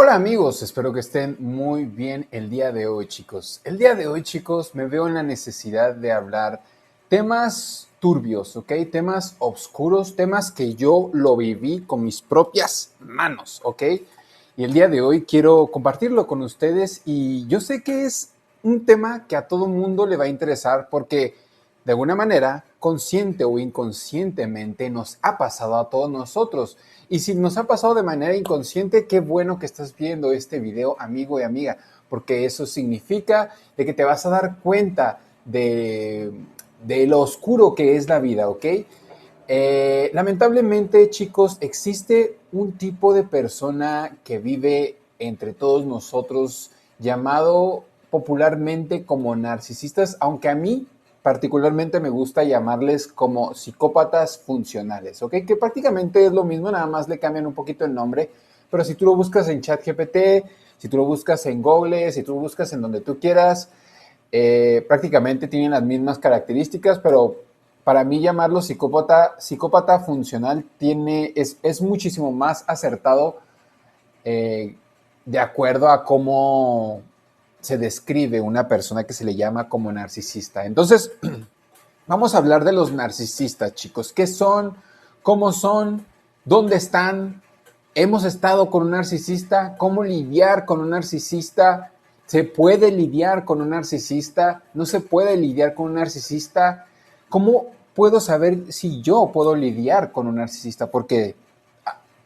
Hola amigos, espero que estén muy bien el día de hoy, chicos. El día de hoy, chicos, me veo en la necesidad de hablar temas turbios, ¿ok? Temas oscuros, temas que yo lo viví con mis propias manos, ¿ok? Y el día de hoy quiero compartirlo con ustedes y yo sé que es un tema que a todo mundo le va a interesar porque de alguna manera, consciente o inconscientemente, nos ha pasado a todos nosotros. Y si nos ha pasado de manera inconsciente, qué bueno que estás viendo este video, amigo y amiga, porque eso significa de que te vas a dar cuenta de lo oscuro que es la vida, ¿ok? Lamentablemente, chicos, existe un tipo de persona que vive entre todos nosotros llamado popularmente como narcisistas, aunque a mí particularmente me gusta llamarles como psicópatas funcionales, ¿ok? Que prácticamente es lo mismo, nada más le cambian un poquito el nombre, pero si tú lo buscas en ChatGPT, si tú lo buscas en Google, si tú lo buscas en donde tú quieras, prácticamente tienen las mismas características, pero para mí llamarlo psicópata funcional es muchísimo más acertado eh, de acuerdo a cómo se describe una persona que se le llama como narcisista. Entonces, vamos a hablar de los narcisistas, chicos. ¿Qué son? ¿Cómo son? ¿Dónde están? ¿Hemos estado con un narcisista? ¿Cómo lidiar con un narcisista? ¿Se puede lidiar con un narcisista? ¿No se puede lidiar con un narcisista? ¿Cómo puedo saber si yo puedo lidiar con un narcisista? Porque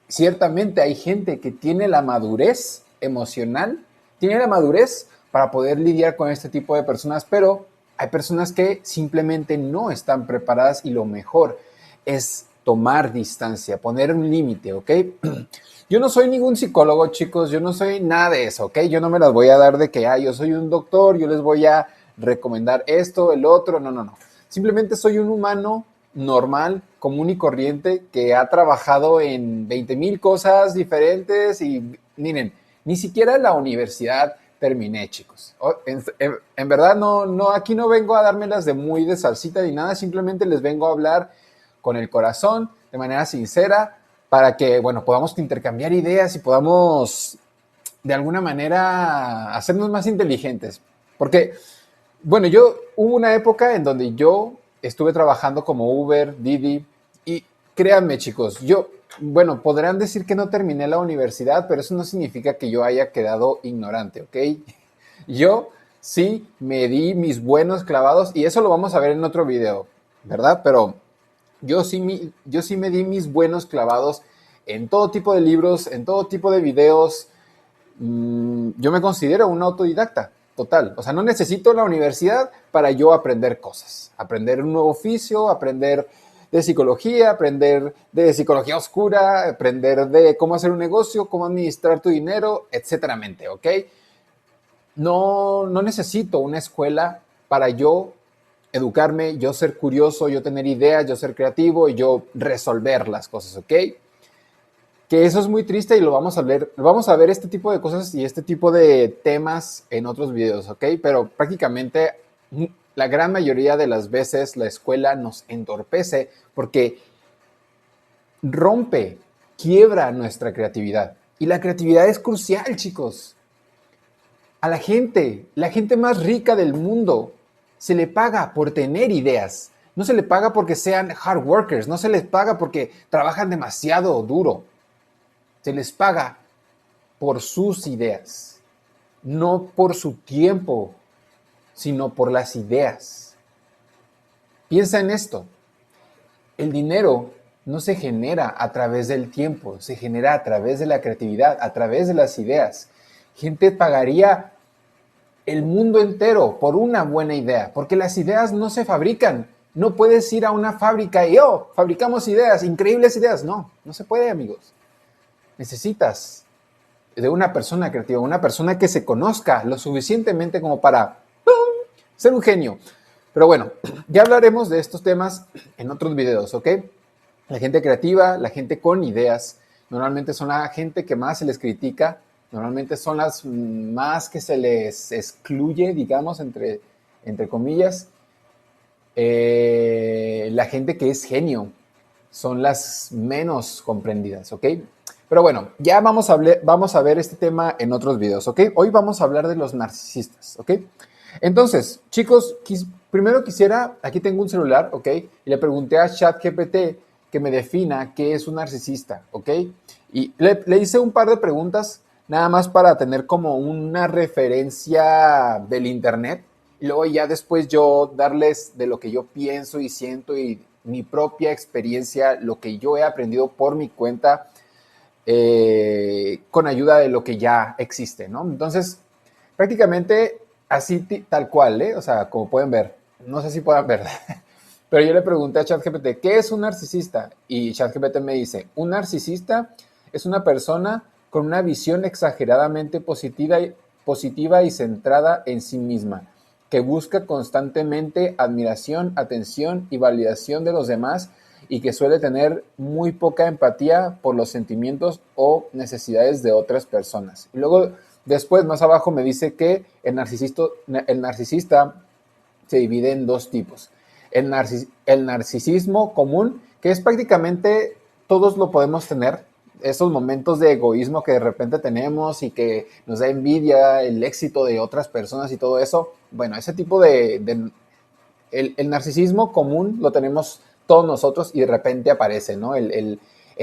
ciertamente hay gente que tiene la madurez emocional, tiene la madurez para poder lidiar con este tipo de personas, pero hay personas que simplemente no están preparadas y lo mejor es tomar distancia, poner un límite, ¿ok? Yo no soy ningún psicólogo, chicos, yo no soy nada de eso, ¿ok? Yo no me las voy a dar de que, yo soy un doctor, yo les voy a recomendar esto, el otro, no, no, no. Simplemente soy un humano normal, común y corriente, que ha trabajado en 20,000 cosas diferentes y miren, ni siquiera la universidad terminé, chicos. En verdad, no, aquí no vengo a dármelas de muy de salsita ni nada, simplemente les vengo a hablar con el corazón, de manera sincera, para que, bueno, podamos intercambiar ideas y podamos, de alguna manera, hacernos más inteligentes. Porque, bueno, hubo una época en donde yo estuve trabajando como Uber, Didi, y créanme, chicos, bueno, podrán decir que no terminé la universidad, pero eso no significa que yo haya quedado ignorante, ¿ok? Yo sí me di mis buenos clavados y eso lo vamos a ver en otro video, ¿verdad? Pero yo sí me di mis buenos clavados en todo tipo de libros, en todo tipo de videos. Yo me considero un autodidacta, total. O sea, no necesito la universidad para yo aprender cosas. Aprender un nuevo oficio, aprender de psicología, aprender de psicología oscura, aprender de cómo hacer un negocio, cómo administrar tu dinero, etcétera, ¿ok? No necesito una escuela para yo educarme, yo ser curioso, yo tener ideas, yo ser creativo y yo resolver las cosas, ¿ok? Que eso es muy triste y lo vamos a ver este tipo de cosas y este tipo de temas en otros videos, ¿ok? Pero prácticamente la gran mayoría de las veces la escuela nos entorpece porque rompe, quiebra nuestra creatividad. Y la creatividad es crucial, chicos. A la gente más rica del mundo, se le paga por tener ideas. No se le paga porque sean hard workers, no se les paga porque trabajan demasiado duro. Se les paga por sus ideas, no por su tiempo, sino por las ideas. Piensa en esto, el dinero no se genera a través del tiempo, se genera a través de la creatividad, a través de las ideas. Gente pagaría el mundo entero por una buena idea, porque las ideas no se fabrican. No puedes ir a una fábrica y, fabricamos ideas, increíbles ideas. No se puede, amigos. Necesitas de una persona creativa, una persona que se conozca lo suficientemente como para ser un genio. Pero bueno, ya hablaremos de estos temas en otros videos, ¿ok? La gente creativa, la gente con ideas, normalmente son la gente que más se les critica, normalmente son las más que se les excluye, digamos, entre comillas. La gente que es genio son las menos comprendidas, ¿ok? Pero bueno, ya vamos a ver este tema en otros videos, ¿ok? Hoy vamos a hablar de los narcisistas, ¿ok? Entonces, chicos, primero quisiera, aquí tengo un celular, ¿ok? Y le pregunté a ChatGPT que me defina qué es un narcisista, ¿ok? Y le hice un par de preguntas nada más para tener como una referencia del internet y luego ya después yo darles de lo que yo pienso y siento y mi propia experiencia, lo que yo he aprendido por mi cuenta con ayuda de lo que ya existe, ¿no? Entonces, prácticamente así tal cual, ¿eh? O sea, como pueden ver, no sé si puedan ver, pero yo le pregunté a ChatGPT, ¿qué es un narcisista? Y ChatGPT me dice, un narcisista es una persona con una visión exageradamente positiva y centrada en sí misma, que busca constantemente admiración, atención y validación de los demás y que suele tener muy poca empatía por los sentimientos o necesidades de otras personas. Y luego, después, más abajo, me dice que el narcisista se divide en dos tipos. El narcisismo común, que es prácticamente todos lo podemos tener, esos momentos de egoísmo que de repente tenemos y que nos da envidia, el éxito de otras personas y todo eso. Bueno, ese tipo el narcisismo común lo tenemos todos nosotros y de repente aparece, ¿no? El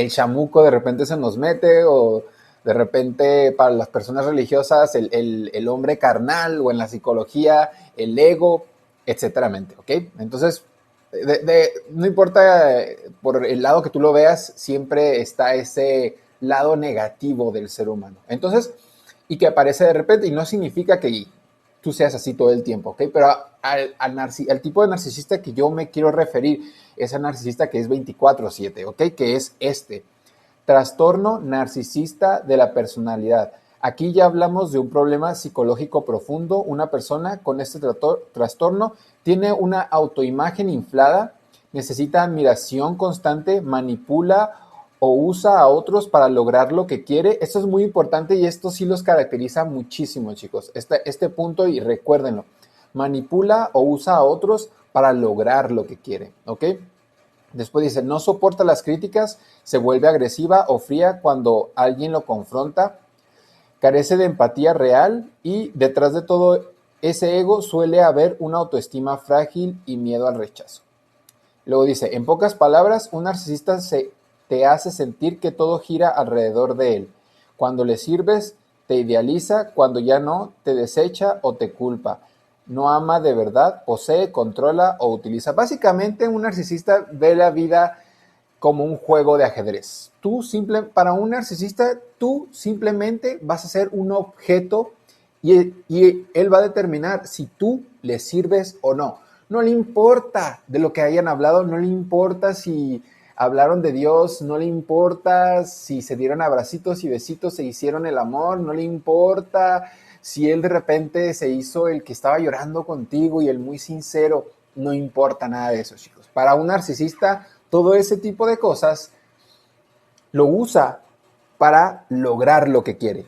chamuco de repente se nos mete o de repente para las personas religiosas el hombre carnal o en la psicología el ego, etcétera, ¿ok? Entonces, no importa por el lado que tú lo veas, siempre está ese lado negativo del ser humano. Entonces, y que aparece de repente y no significa que tú seas así todo el tiempo, ¿ok? Pero al tipo de narcisista que yo me quiero referir es al narcisista que es 24/7, ¿ok? Que es trastorno narcisista de la personalidad. Aquí ya hablamos de un problema psicológico profundo. Una persona con este trastorno tiene una autoimagen inflada, necesita admiración constante, manipula o usa a otros para lograr lo que quiere. Esto es muy importante y esto sí los caracteriza muchísimo, chicos. Este punto, y recuérdenlo, manipula o usa a otros para lograr lo que quiere, ¿ok? Después dice, no soporta las críticas, se vuelve agresiva o fría cuando alguien lo confronta, carece de empatía real y detrás de todo ese ego suele haber una autoestima frágil y miedo al rechazo. Luego dice, en pocas palabras, un narcisista te hace sentir que todo gira alrededor de él. Cuando le sirves, te idealiza, cuando ya no, te desecha o te culpa. No ama de verdad, posee, controla o utiliza. Básicamente, un narcisista ve la vida como un juego de ajedrez. Para un narcisista, tú simplemente vas a ser un objeto y él va a determinar si tú le sirves o no. No le importa de lo que hayan hablado, no le importa si hablaron de Dios, no le importa si se dieron abracitos y besitos, se hicieron el amor, no le importa si él de repente se hizo el que estaba llorando contigo y el muy sincero, no importa nada de eso, chicos. Para un narcisista, todo ese tipo de cosas lo usa para lograr lo que quiere,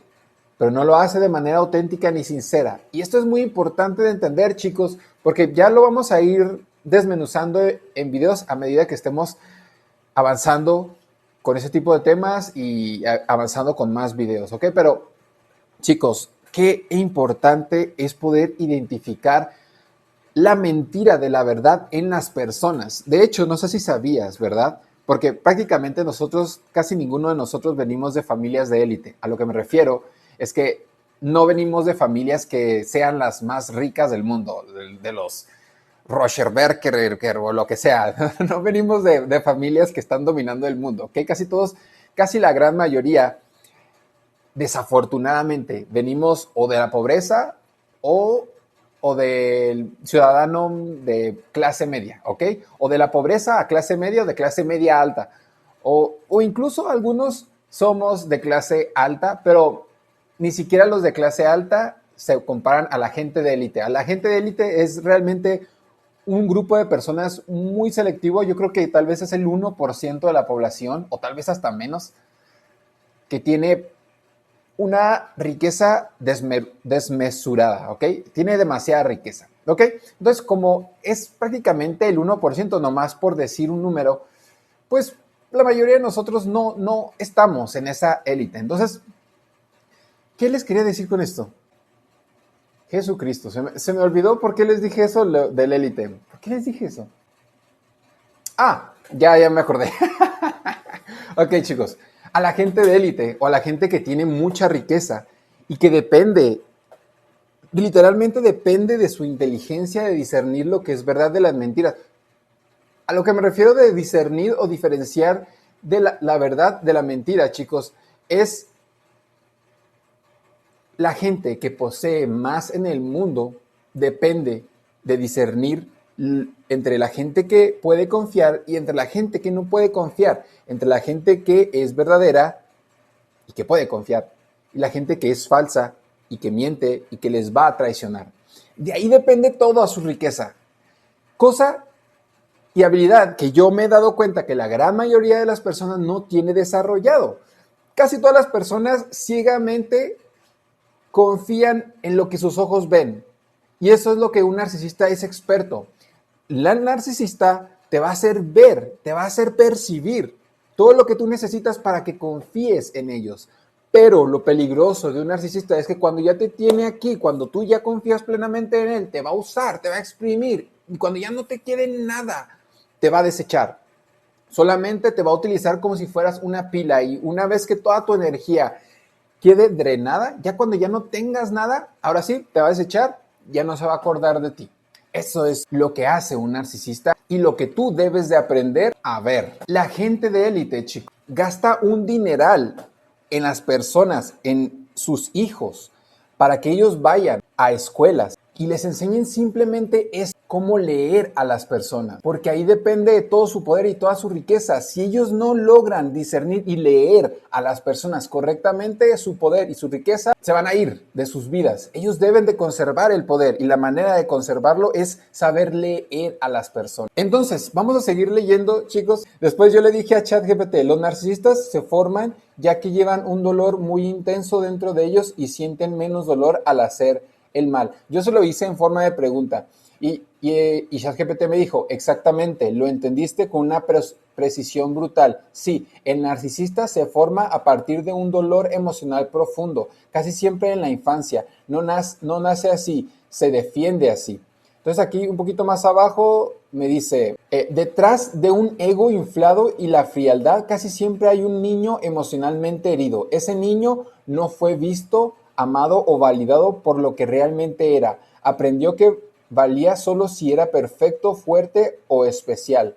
pero no lo hace de manera auténtica ni sincera. Y esto es muy importante de entender, chicos, porque ya lo vamos a ir desmenuzando en videos a medida que estemos avanzando con ese tipo de temas y avanzando con más videos, ¿ok? Pero, chicos, qué importante es poder identificar la mentira de la verdad en las personas. De hecho, no sé si sabías, ¿verdad? Porque prácticamente nosotros, casi ninguno de nosotros venimos de familias de élite. A lo que me refiero es que no venimos de familias que sean las más ricas del mundo, de los Rocherberger o lo que sea. No venimos de familias que están dominando el mundo, ¿ok? Casi todos, casi la gran mayoría, desafortunadamente, venimos o de la pobreza o del ciudadano de clase media, ¿ok? O de la pobreza a clase media o de clase media alta. O incluso algunos somos de clase alta, pero ni siquiera los de clase alta se comparan a la gente de élite. A la gente de élite es realmente un grupo de personas muy selectivo. Yo creo que tal vez es el 1% de la población, o tal vez hasta menos, que tiene una riqueza desmesurada, ¿ok? Tiene demasiada riqueza, ¿ok? Entonces, como es prácticamente el 1%, nomás por decir un número, pues la mayoría de nosotros no estamos en esa élite. Entonces, ¿qué les quería decir con esto? Jesucristo, se me olvidó por qué les dije eso del élite. ¿Por qué les dije eso? Ah, ya me acordé. Ok, chicos, a la gente de élite o a la gente que tiene mucha riqueza y que literalmente depende de su inteligencia de discernir lo que es verdad de las mentiras. A lo que me refiero de discernir o diferenciar de la verdad de la mentira, chicos, es la gente que posee más en el mundo depende de discernir entre la gente que puede confiar y entre la gente que no puede confiar, entre la gente que es verdadera y que puede confiar, y la gente que es falsa y que miente y que les va a traicionar. De ahí depende toda su riqueza. Cosa y habilidad que yo me he dado cuenta que la gran mayoría de las personas no tiene desarrollado. Casi todas las personas ciegamente confían en lo que sus ojos ven. Y eso es lo que un narcisista es experto. La narcisista te va a hacer ver, te va a hacer percibir todo lo que tú necesitas para que confíes en ellos. Pero lo peligroso de un narcisista es que cuando ya te tiene aquí, cuando tú ya confías plenamente en él, te va a usar, te va a exprimir. Y cuando ya no te quiere nada, te va a desechar. Solamente te va a utilizar como si fueras una pila y una vez que toda tu energía quede drenada, ya cuando ya no tengas nada, ahora sí, te va a desechar, ya no se va a acordar de ti. Eso es lo que hace un narcisista y lo que tú debes de aprender a ver. La gente de élite, chicos, gasta un dineral en las personas, en sus hijos, para que ellos vayan a escuelas y les enseñen simplemente cómo leer a las personas, porque ahí depende de todo su poder y toda su riqueza. Si ellos no logran discernir y leer a las personas correctamente, su poder y su riqueza se van a ir de sus vidas. Ellos deben de conservar el poder y la manera de conservarlo es saber leer a las personas. Entonces, vamos a seguir leyendo, chicos. Después yo le dije a ChatGPT, los narcisistas se forman ya que llevan un dolor muy intenso dentro de ellos y sienten menos dolor al hacer el mal. Yo se lo hice en forma de pregunta. Y ChatGPT me dijo, exactamente, lo entendiste con una precisión brutal. Sí, el narcisista se forma a partir de un dolor emocional profundo, casi siempre en la infancia. No nace así, se defiende así. Entonces aquí un poquito más abajo me dice, detrás de un ego inflado y la frialdad casi siempre hay un niño emocionalmente herido. Ese niño no fue visto, amado o validado por lo que realmente era. Aprendió que valía solo si era perfecto, fuerte o especial.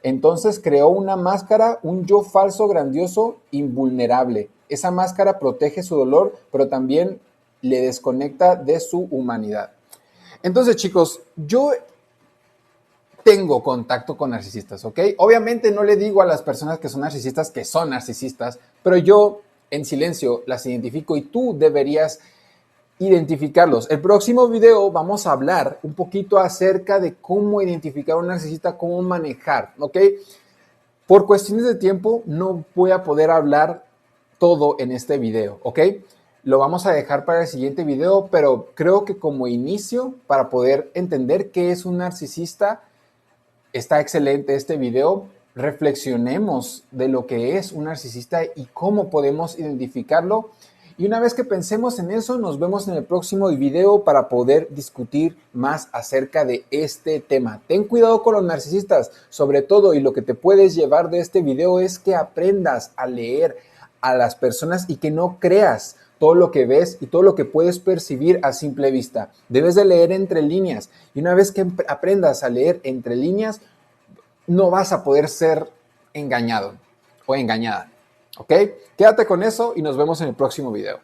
Entonces creó una máscara, un yo falso, grandioso, invulnerable. Esa máscara protege su dolor, pero también le desconecta de su humanidad. Entonces, chicos, yo tengo contacto con narcisistas, ¿ok? Obviamente no le digo a las personas que son narcisistas, pero yo en silencio las identifico y tú deberías identificarlos. El próximo video vamos a hablar un poquito acerca de cómo identificar a un narcisista, cómo manejar, ¿ok? Por cuestiones de tiempo no voy a poder hablar todo en este video, ¿ok? Lo vamos a dejar para el siguiente video, pero creo que como inicio, para poder entender qué es un narcisista, está excelente este video. Reflexionemos de lo que es un narcisista y cómo podemos identificarlo. Y una vez que pensemos en eso, nos vemos en el próximo video para poder discutir más acerca de este tema. Ten cuidado con los narcisistas, sobre todo, y lo que te puedes llevar de este video es que aprendas a leer a las personas y que no creas todo lo que ves y todo lo que puedes percibir a simple vista. Debes de leer entre líneas y una vez que aprendas a leer entre líneas, no vas a poder ser engañado o engañada. ¿Ok? Quédate con eso y nos vemos en el próximo video.